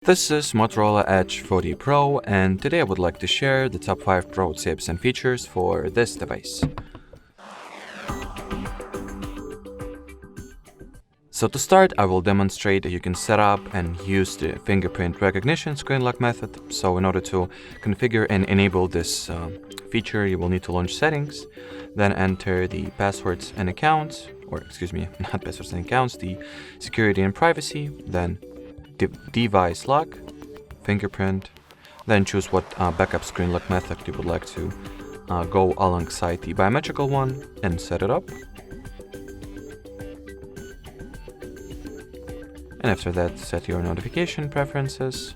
This is Motorola Edge 40 Pro, and today I would like to share the top 5 pro tips and features for this device. So to start, I will demonstrate that you can set up and use the fingerprint recognition screen lock method. So in order to configure and enable this feature, you will need to launch settings, then enter the passwords and accounts, not passwords and accounts, the security and privacy, then device lock, fingerprint, then choose what backup screen lock method you would like to go alongside the biometrical one and set it up. And after that, set your notification preferences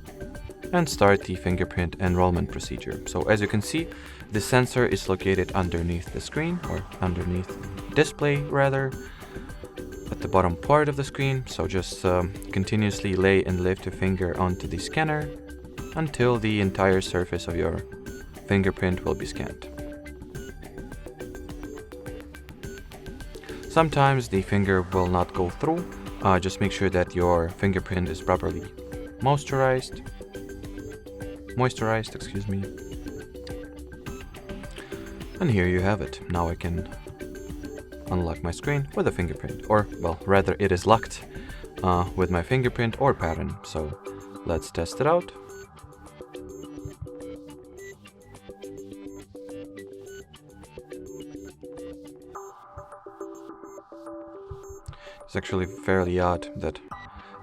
and start the fingerprint enrollment procedure. So as you can see, the sensor is located underneath the screen, or underneath the display rather, at the bottom part of the screen. So just continuously lay and lift your finger onto the scanner until the entire surface of your fingerprint will be scanned. Sometimes the finger will not go through. Just make sure that your fingerprint is properly moisturized, And here you have it. Now I can unlock my screen with a fingerprint, or well, rather it is locked with my fingerprint or pattern. So let's test it out. It's actually fairly odd that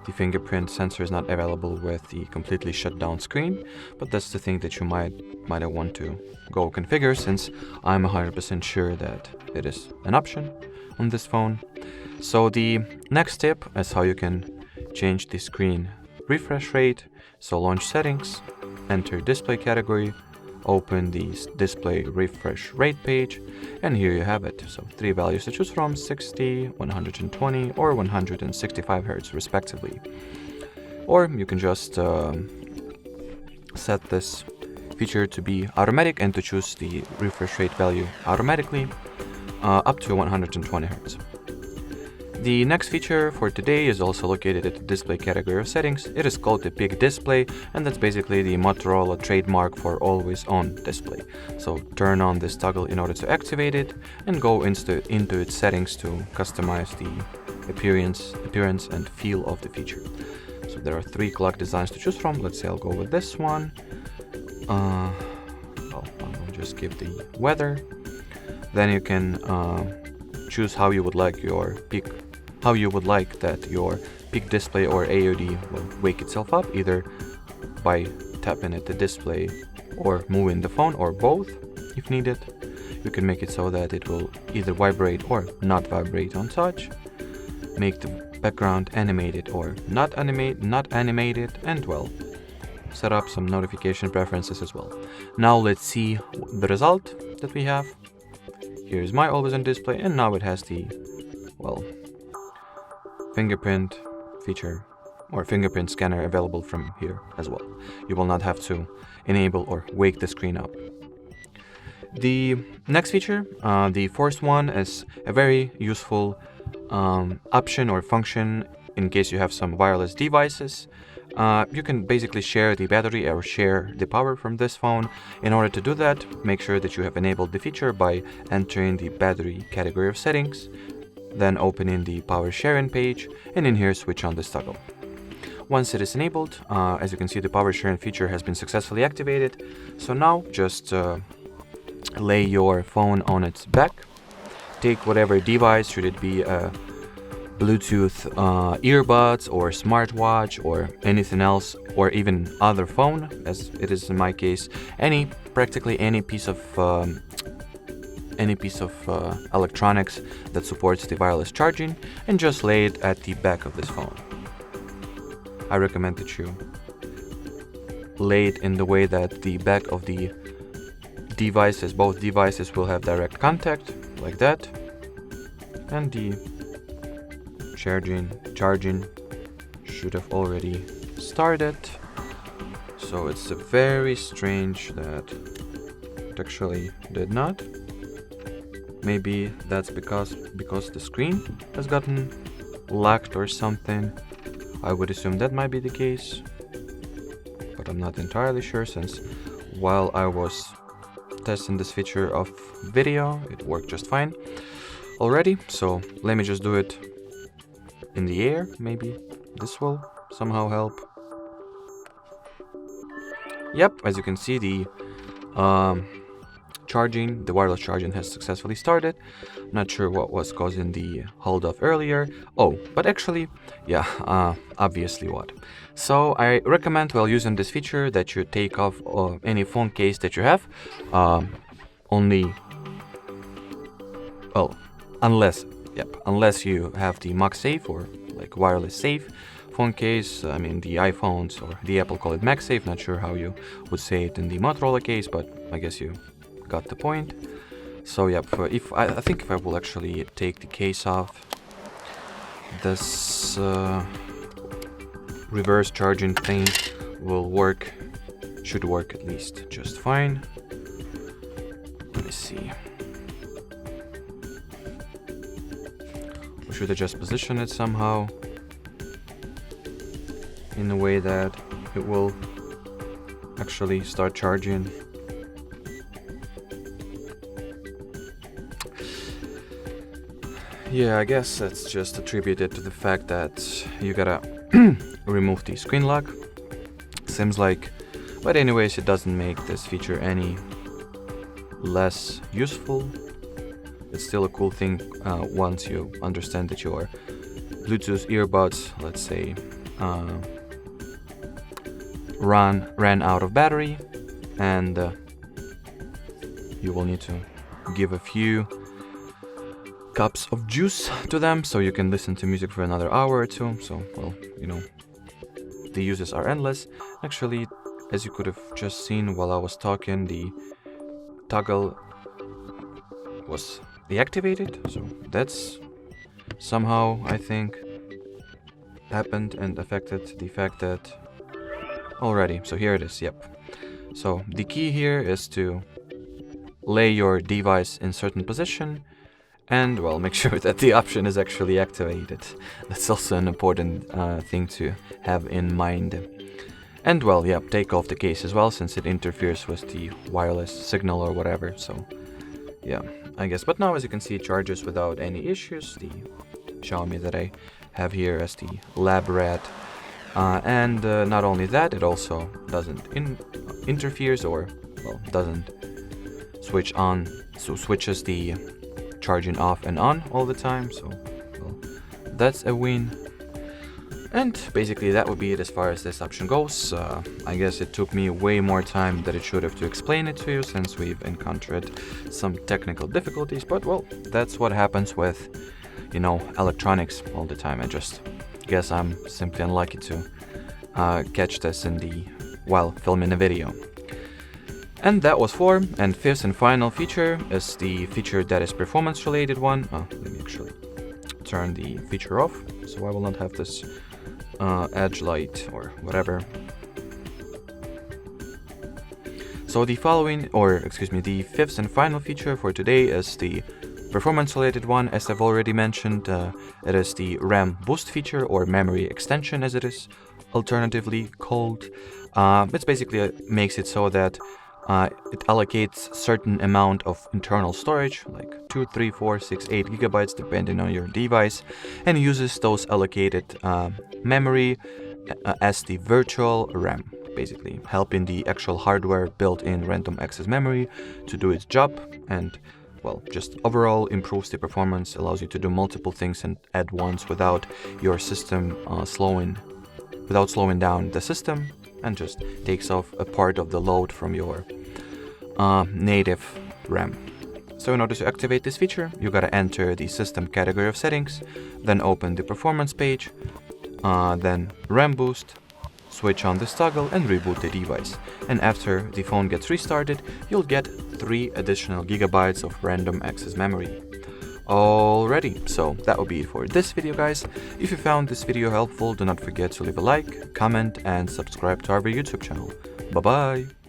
the fingerprint sensor is not available with the completely shut down screen, but that's the thing that you might want to go configure, since I'm 100% sure that it is an option on this phone. So the next step is how you can change the screen refresh rate. So launch settings, enter display category, open the display refresh rate page, and here you have it. So 3 values to choose from: 60, 120 or 165 Hz respectively. Or you can just set this feature to be automatic and to choose the refresh rate value automatically up to 120 Hz. The next feature for today is also located at the display category of settings. It is called the big display, and that's basically the Motorola trademark for always on display. So turn on this toggle in order to activate it, and go into its settings to customize the appearance and feel of the feature. So there are 3 clock designs to choose from. Let's say I'll go with this one. I will just give the weather. Then you can choose how you would like that your peak display or AOD will wake itself up, either by tapping at the display or moving the phone, or both if needed. You can make it so that it will either vibrate or not vibrate on touch, make the background animated or not animated, and well, set up some notification preferences as well. Now let's see the result that we have. Here's my always on display, and now it has the, well, fingerprint feature or fingerprint scanner available from here as well. You will not have to enable or wake the screen up. The next feature, the fourth one, is a very useful option or function in case you have some wireless devices. You can basically share the battery or share the power from this phone. In order to do that, make sure that you have enabled the feature by entering the battery category of settings, then opening the power sharing page, and in here switch on this toggle. Once it is enabled, as you can see, the power sharing feature has been successfully activated. So now just lay your phone on its back, take whatever device, should it be a Bluetooth earbuds or smartwatch or anything else, or even other phone, as it is in my case, practically any piece of electronics that supports the wireless charging, and just lay it at the back of this phone. I recommend that you lay it in the way that the back of the devices, both devices, will have direct contact, like that, and the charging should have already started. So it's very strange that it actually did not. Maybe that's because the screen has gotten locked or something. I would assume that might be the case. I'm not entirely sure, since while I was testing this feature of video, it worked just fine already. So let me just do it in the air. Maybe this will somehow help. Yep, as you can see, the wireless charging has successfully started. Not sure what was causing the hold off earlier. Oh, but actually, yeah, obviously what. So I recommend, while using this feature, that you take off any phone case that you have. Unless you have the MagSafe or like wireless safe phone case. I mean, the iPhones or the Apple call it MagSafe. Not sure how you would say it in the Motorola case, but I guess you got the point. So yeah, I think if I will actually take the case off, this reverse charging thing should work at least just fine. Let me see. Should I just position it somehow in a way that it will actually start charging? Yeah, I guess that's just attributed to the fact that you gotta remove the screen lock. Seems like, but anyways, it doesn't make this feature any less useful. It's still a cool thing once you understand that your Bluetooth earbuds, let's say, ran out of battery, and you will need to give a few cups of juice to them so you can listen to music for another hour or two. So, well, you know, the uses are endless. Actually, as you could have just seen while I was talking, the toggle was deactivated, so that's somehow, I think, happened and affected the fact that already. So here it is. Yep. So the key here is to lay your device in certain position, and well, make sure that the option is actually activated. That's also an important thing to have in mind. And well, yeah, take off the case as well, since it interferes with the wireless signal or whatever. So yeah, I guess. But now, as you can see, it charges without any issues. The Xiaomi that I have here as the Lab Rat. And not only that, it also doesn't interferes, or well, doesn't switch on, so switches the charging off and on all the time. So well, that's a win. And basically that would be it as far as this option goes. I guess it took me way more time than it should have to explain it to you, since we've encountered some technical difficulties. But well, that's what happens with, you know, electronics all the time. I just guess I'm simply unlucky to catch this while filming a video. And that was 4. And fifth and final feature is the feature that is performance related one. Let me actually turn the feature off, so I will not have this edge light or whatever. So the fifth and final feature for today is the performance related one. As I've already mentioned, it is the RAM boost feature, or memory extension as it is alternatively called. It basically makes it so that it allocates certain amount of internal storage, like 2, 3, 4, 6, 8 gigabytes, depending on your device, and uses those allocated memory as the virtual RAM, basically helping the actual hardware built-in random access memory to do its job, and well, just overall improves the performance, allows you to do multiple things at once without your system slowing down the system, and just takes off a part of the load from your native RAM. So in order to activate this feature, you gotta enter the system category of settings, then open the performance page, then RAM boost, switch on this toggle and reboot the device. And after the phone gets restarted, you'll get 3 additional gigabytes of random access memory. Alrighty, so that will be it for this video, guys. If you found this video helpful, do not forget to leave a like, comment and subscribe to our YouTube channel. Bye bye!